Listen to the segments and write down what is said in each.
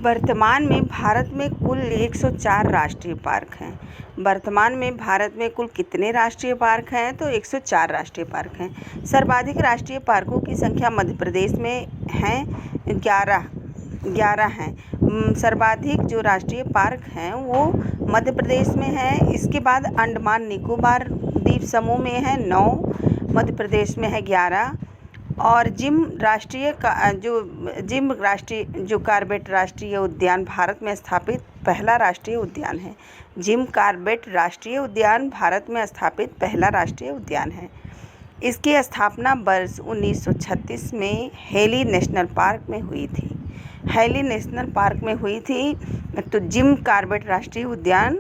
वर्तमान में भारत में कुल 104 राष्ट्रीय पार्क हैं। वर्तमान में भारत में कुल कितने राष्ट्रीय पार्क हैं? तो 104 राष्ट्रीय पार्क हैं। सर्वाधिक राष्ट्रीय पार्कों की संख्या मध्य प्रदेश में हैं 11 हैं। सर्वाधिक जो राष्ट्रीय पार्क हैं वो मध्य प्रदेश में हैं। इसके बाद अंडमान निकोबार द्वीप समूह में है 9, मध्य प्रदेश में है 11 और जिम कॉर्बेट राष्ट्रीय उद्यान भारत में स्थापित पहला राष्ट्रीय उद्यान है। जिम कॉर्बेट राष्ट्रीय उद्यान भारत में स्थापित पहला राष्ट्रीय उद्यान है। इसकी स्थापना वर्ष 1936 में हेली नेशनल पार्क में हुई थी। तो जिम कॉर्बेट राष्ट्रीय उद्यान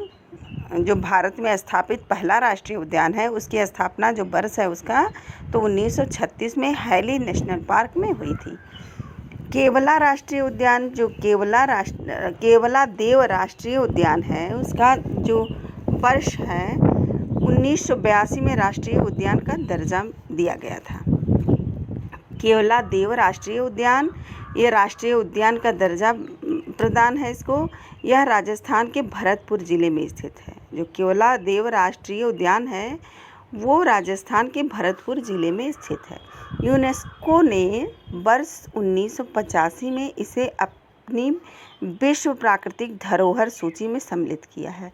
जो भारत में स्थापित पहला राष्ट्रीय उद्यान है, उसकी स्थापना जो वर्ष है उसका तो 1936 में हेली नेशनल पार्क में हुई थी। केवला राष्ट्रीय उद्यान जो केवला देव राष्ट्रीय उद्यान है, उसका जो वर्ष है 1982 में राष्ट्रीय उद्यान का दर्जा दिया गया था। केवला देव राष्ट्रीय उद्यान, ये राष्ट्रीय उद्यान का दर्जा प्रदान है इसको। यह राजस्थान के भरतपुर जिले में स्थित है। जो केवला देव राष्ट्रीय उद्यान है वो राजस्थान के भरतपुर जिले में स्थित है। यूनेस्को ने वर्ष 1985 में इसे अपनी विश्व प्राकृतिक धरोहर सूची में सम्मिलित किया है।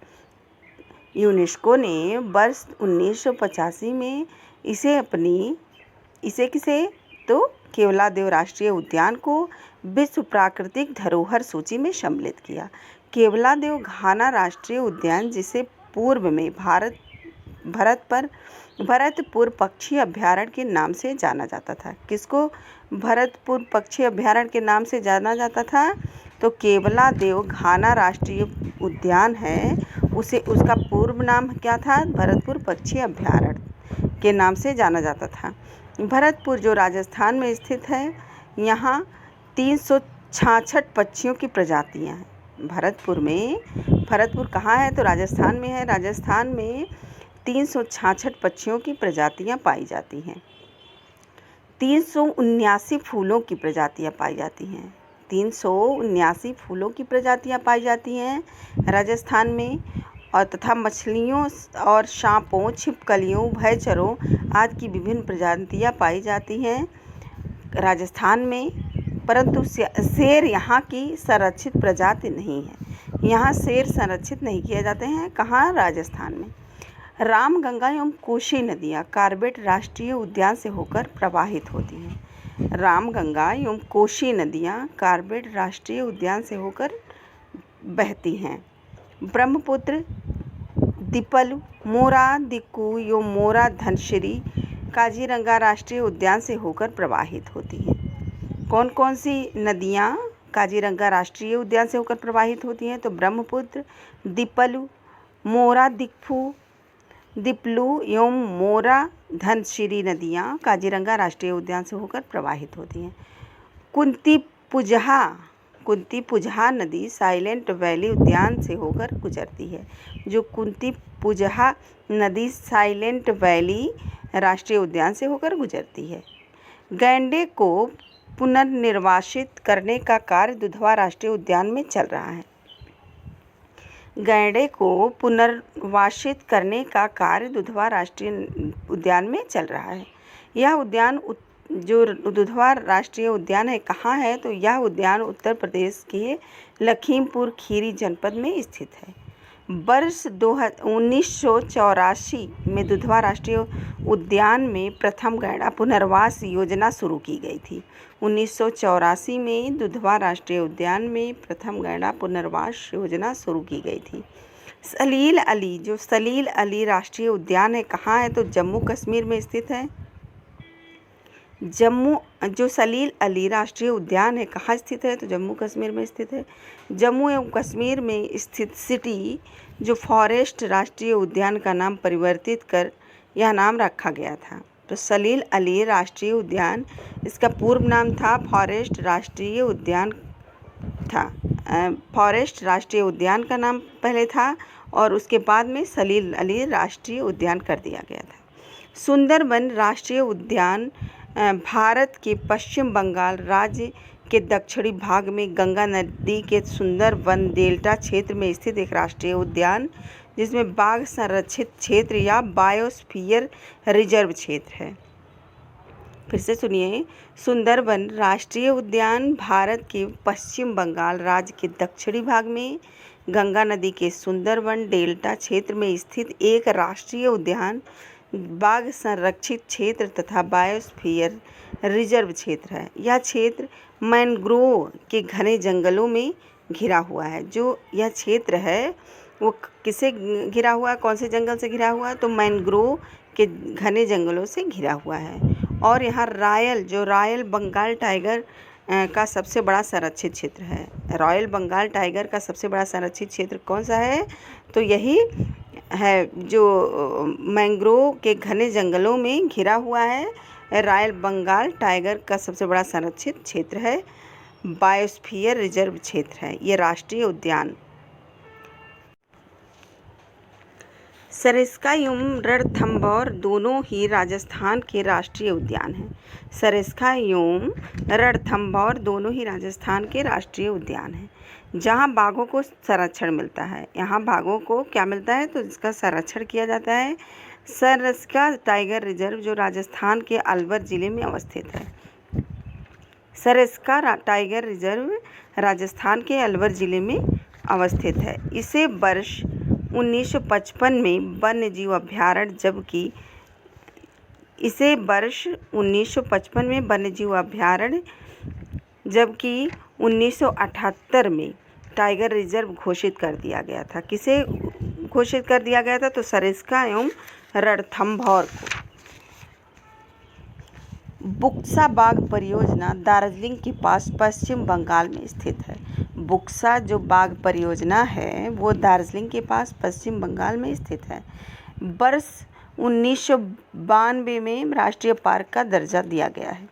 यूनेस्को ने वर्ष 1985 में केवला देव राष्ट्रीय उद्यान को विश्व प्राकृतिक धरोहर सूची में सम्मिलित किया। केवला देव घाना राष्ट्रीय उद्यान, जिसे पूर्व में भरतपुर पक्षी अभयारण्य के नाम से जाना जाता था। किसको भरतपुर पक्षी अभयारण्य के नाम से जाना जाता था? तो केवला देव घाना राष्ट्रीय उद्यान है, उसका पूर्व नाम क्या था? भरतपुर पक्षी अभयारण्य के नाम से जाना जाता था। भरतपुर जो राजस्थान में स्थित है, यहाँ 366 पक्षियों की प्रजातियाँ हैं। भरतपुर कहाँ है? तो राजस्थान में है। राजस्थान में 366 पक्षियों की प्रजातियाँ पाई जाती हैं। 379 फूलों की प्रजातियाँ पाई जाती हैं। 379 फूलों की प्रजातियाँ पाई जाती हैं राजस्थान में, और तथा मछलियों और सांपों, छिपकलियों, उभयचरों आदि की विभिन्न प्रजातियाँ पाई जाती हैं राजस्थान में। परंतु शेर यहाँ की संरक्षित प्रजाति नहीं है। यहाँ शेर संरक्षित नहीं किए जाते हैं। कहाँ? राजस्थान में। रामगंगा एवं कोसी नदियाँ कॉर्बेट राष्ट्रीय उद्यान से होकर प्रवाहित होती हैं। रामगंगा एवं कोसी नदियाँ कॉर्बेट राष्ट्रीय उद्यान से होकर बहती हैं। ब्रह्मपुत्र, दीपलु, मोरा, दिक्कू एवं मोरा धनसिरी काजीरंगा राष्ट्रीय उद्यान से होकर प्रवाहित होती हैं। कौन कौन सी नदियाँ काजीरंगा राष्ट्रीय उद्यान से होकर प्रवाहित होती हैं? तो ब्रह्मपुत्र, दीपलु, मोरा, दीपलु एवं मोरा धनसिरी नदियाँ काजीरंगा राष्ट्रीय उद्यान से होकर प्रवाहित होती हैं। कुंती पुजहा नदी साइलेंट वैली उद्यान से होकर गुजरती है। जो कुंती पुजहा नदी साइलेंट वैली राष्ट्रीय उद्यान से होकर गुजरती है। गैंडे को पुनर्निर्वासित करने का कार्य दुधवा राष्ट्रीय उद्यान में चल रहा है। गैंडे को पुनर्वासित करने का कार्य दुधवा राष्ट्रीय उद्यान में चल रहा है। यह उद्यान जो दुधवा राष्ट्रीय उद्यान है कहाँ है? तो यह उद्यान उत्तर प्रदेश के लखीमपुर खीरी जनपद में स्थित है। वर्ष 1984 में दुधवा राष्ट्रीय उद्यान में प्रथम गैंडा पुनर्वास योजना शुरू की गई थी। 1984 में दुधवा राष्ट्रीय उद्यान में प्रथम गैंडा पुनर्वास योजना शुरू की गई थी। सलील अली राष्ट्रीय उद्यान है कहाँ है? तो जम्मू कश्मीर में स्थित है। जो सलील अली राष्ट्रीय उद्यान है कहाँ स्थित है? तो जम्मू कश्मीर में स्थित है। जम्मू एवं कश्मीर में स्थित सिटी जो फॉरेस्ट राष्ट्रीय उद्यान का नाम परिवर्तित कर यह नाम रखा गया था। तो सलील अली राष्ट्रीय उद्यान, इसका पूर्व नाम था फॉरेस्ट राष्ट्रीय उद्यान था। फॉरेस्ट राष्ट्रीय उद्यान का नाम पहले था और उसके बाद में सलील अली राष्ट्रीय उद्यान कर दिया गया था। सुंदरबन राष्ट्रीय उद्यान भारत के पश्चिम बंगाल राज्य के दक्षिणी भाग में गंगा नदी के सुंदरवन डेल्टा क्षेत्र में स्थित एक राष्ट्रीय उद्यान, जिसमें बाघ संरक्षित क्षेत्र या बायोस्फीयर रिजर्व क्षेत्र है। फिर से सुनिए, सुंदरवन राष्ट्रीय उद्यान भारत के पश्चिम बंगाल राज्य के दक्षिणी भाग में गंगा नदी के सुंदरवन डेल्टा क्षेत्र में स्थित एक राष्ट्रीय उद्यान, बाघ संरक्षित क्षेत्र तथा बायोस्फीयर रिजर्व क्षेत्र है। यह क्षेत्र मैंग्रोव के घने जंगलों में घिरा हुआ है। जो यह क्षेत्र है वो किससे घिरा हुआ है, कौन से जंगल से घिरा हुआ है? तो मैंग्रोव के घने जंगलों से घिरा हुआ है। और यहाँ रॉयल बंगाल टाइगर का सबसे बड़ा संरक्षित क्षेत्र है। रॉयल बंगाल टाइगर का सबसे बड़ा संरक्षित क्षेत्र कौन सा है? तो यही है जो मैंग्रोव के घने जंगलों में घिरा हुआ है। रॉयल बंगाल टाइगर का सबसे बड़ा संरक्षित क्षेत्र है, बायोस्फीयर रिजर्व क्षेत्र है ये राष्ट्रीय उद्यान। सरिस्का एवं रणथंभौर दोनों ही राजस्थान के राष्ट्रीय उद्यान हैं। सरिस्का एवं रणथंभौर दोनों ही राजस्थान के राष्ट्रीय उद्यान हैं, जहां बाघों को संरक्षण मिलता है। यहाँ बाघों को क्या मिलता है? तो इसका संरक्षण किया जाता है। सरिस्का टाइगर रिजर्व जो राजस्थान के अलवर जिले में अवस्थित है। सरिस्का टाइगर रिजर्व राजस्थान के अलवर जिले में अवस्थित है। इसे वर्ष 1955 में वन्यजीव अभयारण्य जबकि 1978 में टाइगर रिजर्व घोषित कर दिया गया था। किसे घोषित कर दिया गया था? तो सरिस्का एवं रणथंभौर को। बुक्सा बाघ परियोजना दार्जिलिंग के पास पश्चिम बंगाल में स्थित है। बुक्सा जो बाघ परियोजना है वो दार्जिलिंग के पास पश्चिम बंगाल में स्थित है। वर्ष 1992 में राष्ट्रीय पार्क का दर्जा दिया गया है।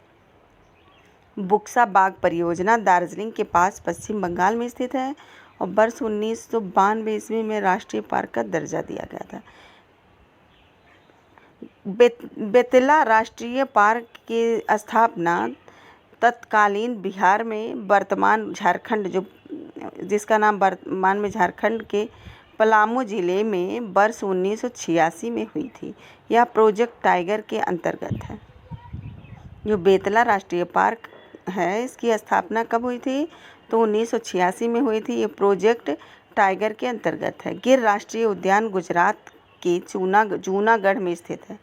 बुक्सा बाघ परियोजना दार्जिलिंग के पास पश्चिम बंगाल में स्थित है और वर्ष 1992 ईस्वी में राष्ट्रीय पार्क का दर्जा दिया गया था। बेतला राष्ट्रीय पार्क की स्थापना तत्कालीन बिहार में वर्तमान झारखंड जिसका नाम वर्तमान में झारखंड के पलामू जिले में वर्ष 1986 में हुई थी। यह प्रोजेक्ट टाइगर के अंतर्गत है। जो बेतला राष्ट्रीय पार्क है इसकी स्थापना कब हुई थी? तो 1986 में हुई थी। ये प्रोजेक्ट टाइगर के अंतर्गत है। गिर राष्ट्रीय उद्यान गुजरात के जूनागढ़ में स्थित है।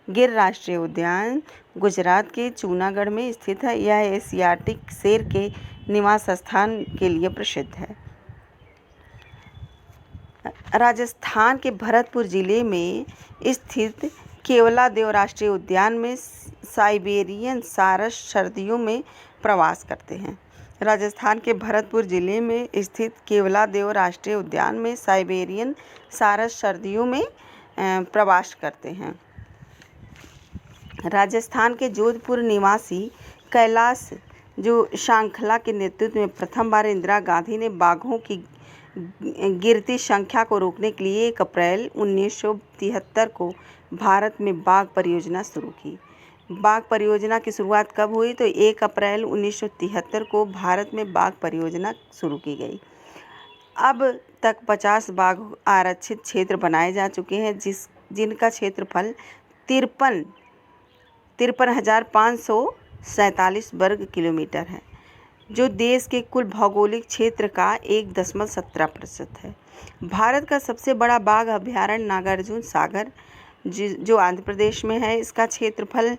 गिर राष्ट्रीय उद्यान गुजरात के जूनागढ़ में स्थित है। यह एशियाटिक शेर के निवास स्थान के लिए प्रसिद्ध है। राजस्थान के भरतपुर जिले में स्थित केवलादेव राष्ट्रीय उद्यान में साइबेरियन सारस सर्दियों में प्रवास करते हैं। राजस्थान के भरतपुर जिले में स्थित केवलादेव राष्ट्रीय उद्यान में साइबेरियन सारस सर्दियों में प्रवास करते हैं। राजस्थान के जोधपुर निवासी कैलाश जो श्रृंखला के नेतृत्व में प्रथम बार इंदिरा गांधी ने बाघों की गिरती संख्या को रोकने के लिए 1 अप्रैल 1973 को भारत में बाघ परियोजना शुरू की। बाघ परियोजना की शुरुआत कब हुई? तो 1 अप्रैल 1973 को भारत में बाघ परियोजना शुरू की गई। अब तक 50 बाघ आरक्षित क्षेत्र बनाए जा चुके हैं जिनका क्षेत्रफल 53,547 वर्ग किलोमीटर है, जो देश के कुल भौगोलिक क्षेत्र का 1.17% है। भारत का सबसे बड़ा बाघ अभयारण्य नागार्जुन सागर जो आंध्र प्रदेश में है, इसका क्षेत्रफल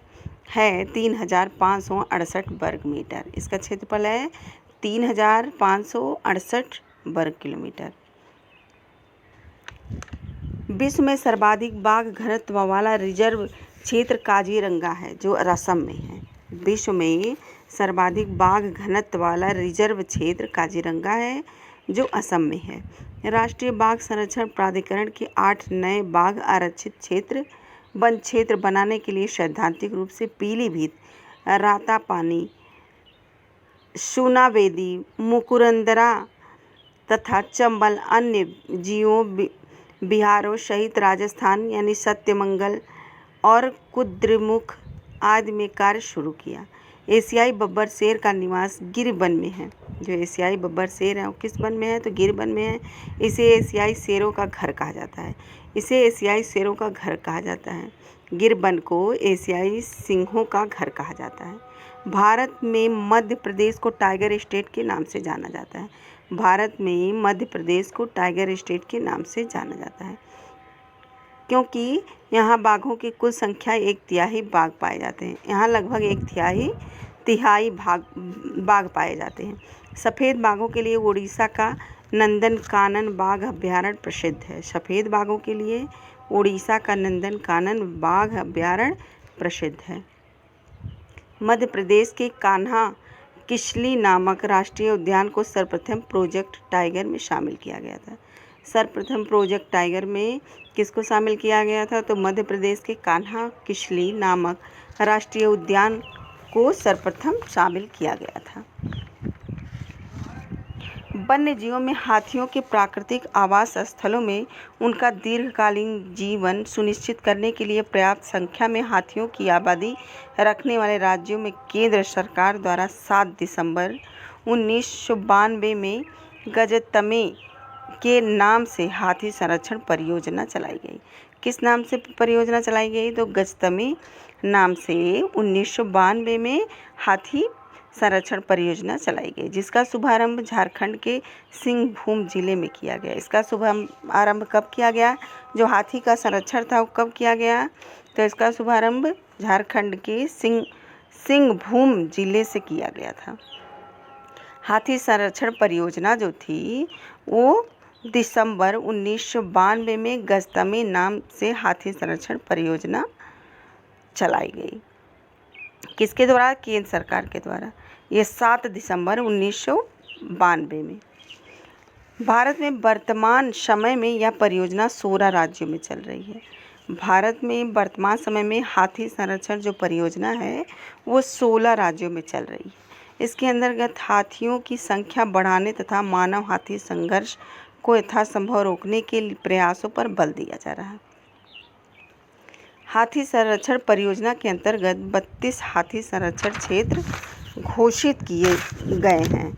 है 3,568 वर्ग मीटर। इसका क्षेत्रफल है 3,568 वर्ग किलोमीटर। विश्व में सर्वाधिक बाघ घनत्व वाला रिजर्व क्षेत्र काजीरंगा है जो असम में है। विश्व में सर्वाधिक बाघ घनत्व वाला रिजर्व क्षेत्र काजीरंगा है जो असम में है। राष्ट्रीय बाघ संरक्षण प्राधिकरण के 8 नए बाघ आरक्षित वन क्षेत्र बनाने के लिए सैद्धांतिक रूप से पीलीभीत, रातापानी, सुनावेदी, मुकुरंदरा तथा चंबल अन्य जियों बिहारों सहित राजस्थान यानी सत्यमंगल और कुद्रेमुख आदि में कार्य शुरू किया। एशियाई बब्बर शेर का निवास गिर वन में है। जो एशियाई बब्बर शेर है वो किस वन में है? तो गिर वन में है। इसे एशियाई शेरों का घर कहा जाता है। इसे एशियाई शेरों का घर कहा जाता है। गिर वन को एशियाई सिंहों का घर कहा जाता है। भारत में मध्य प्रदेश को टाइगर स्टेट के नाम से जाना जाता है। भारत में मध्य प्रदेश को टाइगर स्टेट के नाम से जाना जाता है क्योंकि यहाँ बाघों की कुल संख्या 1/3 बाघ पाए जाते हैं। यहाँ लगभग 1/3 बाघ पाए जाते हैं। सफ़ेद बाघों के लिए उड़ीसा का नंदनकानन बाघ अभयारण्य प्रसिद्ध है। सफ़ेद बाघों के लिए उड़ीसा का नंदनकानन बाघ अभयारण्य प्रसिद्ध है। मध्य प्रदेश के कान्हा किसली नामक राष्ट्रीय उद्यान को सर्वप्रथम प्रोजेक्ट टाइगर में शामिल किया गया था। सर्वप्रथम प्रोजेक्ट टाइगर में किसको शामिल किया गया था? तो मध्य प्रदेश के कान्हा किसली नामक राष्ट्रीय उद्यान को सर्वप्रथम शामिल किया गया था। वन्य जीवों में हाथियों के प्राकृतिक आवास स्थलों में उनका दीर्घकालीन जीवन सुनिश्चित करने के लिए पर्याप्त संख्या में हाथियों की आबादी रखने वाले राज्यों में केंद्र सरकार द्वारा 7 दिसंबर 1992 में गजतमे के नाम से हाथी संरक्षण परियोजना चलाई गई। किस नाम से परियोजना चलाई गई? तो गजतमे नाम से 1992 में हाथी संरक्षण परियोजना चलाई गई, जिसका शुभारंभ झारखंड के सिंहभूम जिले में किया गया। इसका शुभारंभ कब किया गया? जो हाथी का संरक्षण था वो कब किया गया? तो इसका शुभारंभ झारखंड के सिंहभूम जिले से किया गया था। हाथी संरक्षण परियोजना जो थी वो दिसंबर 1992 में गजतमे नाम से हाथी संरक्षण परियोजना चलाई गई। किसके द्वारा? केंद्र सरकार के द्वारा। ये 7 दिसंबर 1992 में। भारत में वर्तमान समय में यह परियोजना 16 राज्यों में चल रही है। भारत में वर्तमान समय में हाथी संरक्षण जो परियोजना है वो 16 राज्यों में चल रही है। इसके अंतर्गत हाथियों की संख्या बढ़ाने तथा मानव हाथी संघर्ष को यथासंभव रोकने के प्रयासों पर बल दिया जा रहा है। हाथी संरक्षण परियोजना के अंतर्गत 32 हाथी संरक्षण क्षेत्र घोषित किए गए हैं।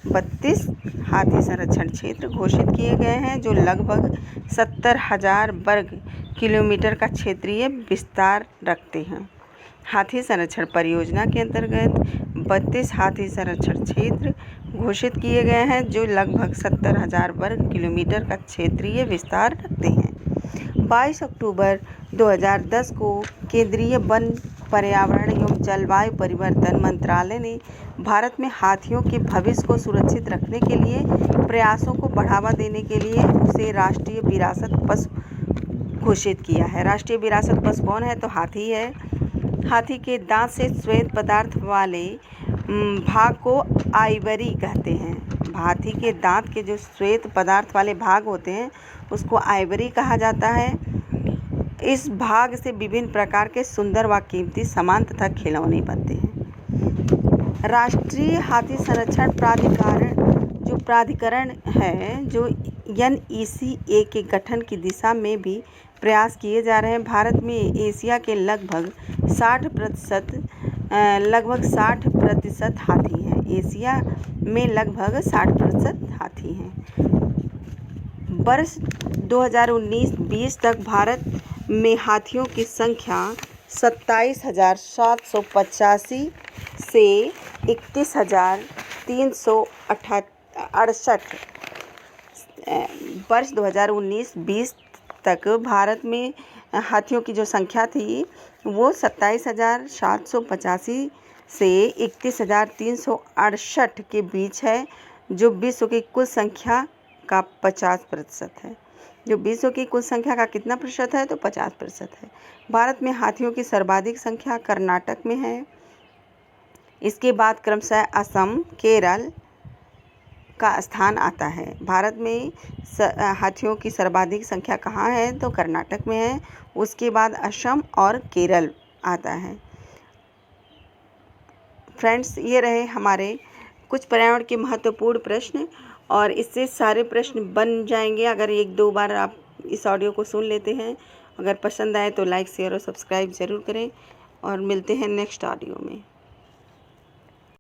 32 हाथी संरक्षण क्षेत्र घोषित किए गए हैं जो लगभग 70,000 वर्ग किलोमीटर का क्षेत्रीय विस्तार रखते हैं। हाथी संरक्षण परियोजना के अंतर्गत 32 हाथी संरक्षण क्षेत्र घोषित किए गए हैं जो लगभग 70,000 वर्ग किलोमीटर का क्षेत्रीय विस्तार रखते हैं। 22 अक्टूबर 2010 को केंद्रीय वन, पर्यावरण एवं जलवायु परिवर्तन मंत्रालय ने भारत में हाथियों के भविष्य को सुरक्षित रखने के लिए प्रयासों को बढ़ावा देने के लिए उसे राष्ट्रीय विरासत पशु घोषित किया है। राष्ट्रीय विरासत पशु कौन है? तो हाथी है। हाथी के दांत से श्वेत पदार्थ वाले भाग को आइवरी कहते हैं। हाथी के दांत के जो श्वेत पदार्थ वाले भाग होते हैं उसको आइवरी कहा जाता है। इस भाग से विभिन्न प्रकार के सुंदर व कीमती सामान तथा खिलौने बनते हैं। राष्ट्रीय हाथी संरक्षण प्राधिकरण है जो NECA के गठन की दिशा में भी प्रयास किए जा रहे हैं। भारत में एशिया के लगभग 60% हाथी हैं। एशिया में लगभग 60% हाथी हैं। वर्ष 2019-20 तक भारत में हाथियों की संख्या 27,785 से 31,368। वर्ष 2019-20 तक भारत में हाथियों की जो संख्या थी वो 27,785 से 31,368 के बीच है, जो विश्व की कुल संख्या का 50% है। जो विश्व की कुल संख्या का कितना प्रतिशत है? तो 50% है। भारत में हाथियों की सर्वाधिक संख्या कर्नाटक में है। इसके बाद क्रमशः असम, केरल का स्थान आता है। भारत में हाथियों की सर्वाधिक संख्या कहाँ है? तो कर्नाटक में है। उसके बाद असम और केरल आता है। फ्रेंड्स, ये रहे हमारे कुछ पर्यावरण के महत्वपूर्ण प्रश्न और इससे सारे प्रश्न बन जाएंगे अगर 1-2 बार आप इस ऑडियो को सुन लेते हैं। अगर पसंद आए तो लाइक, शेयर और सब्सक्राइब ज़रूर करें और मिलते हैं नेक्स्ट ऑडियो में।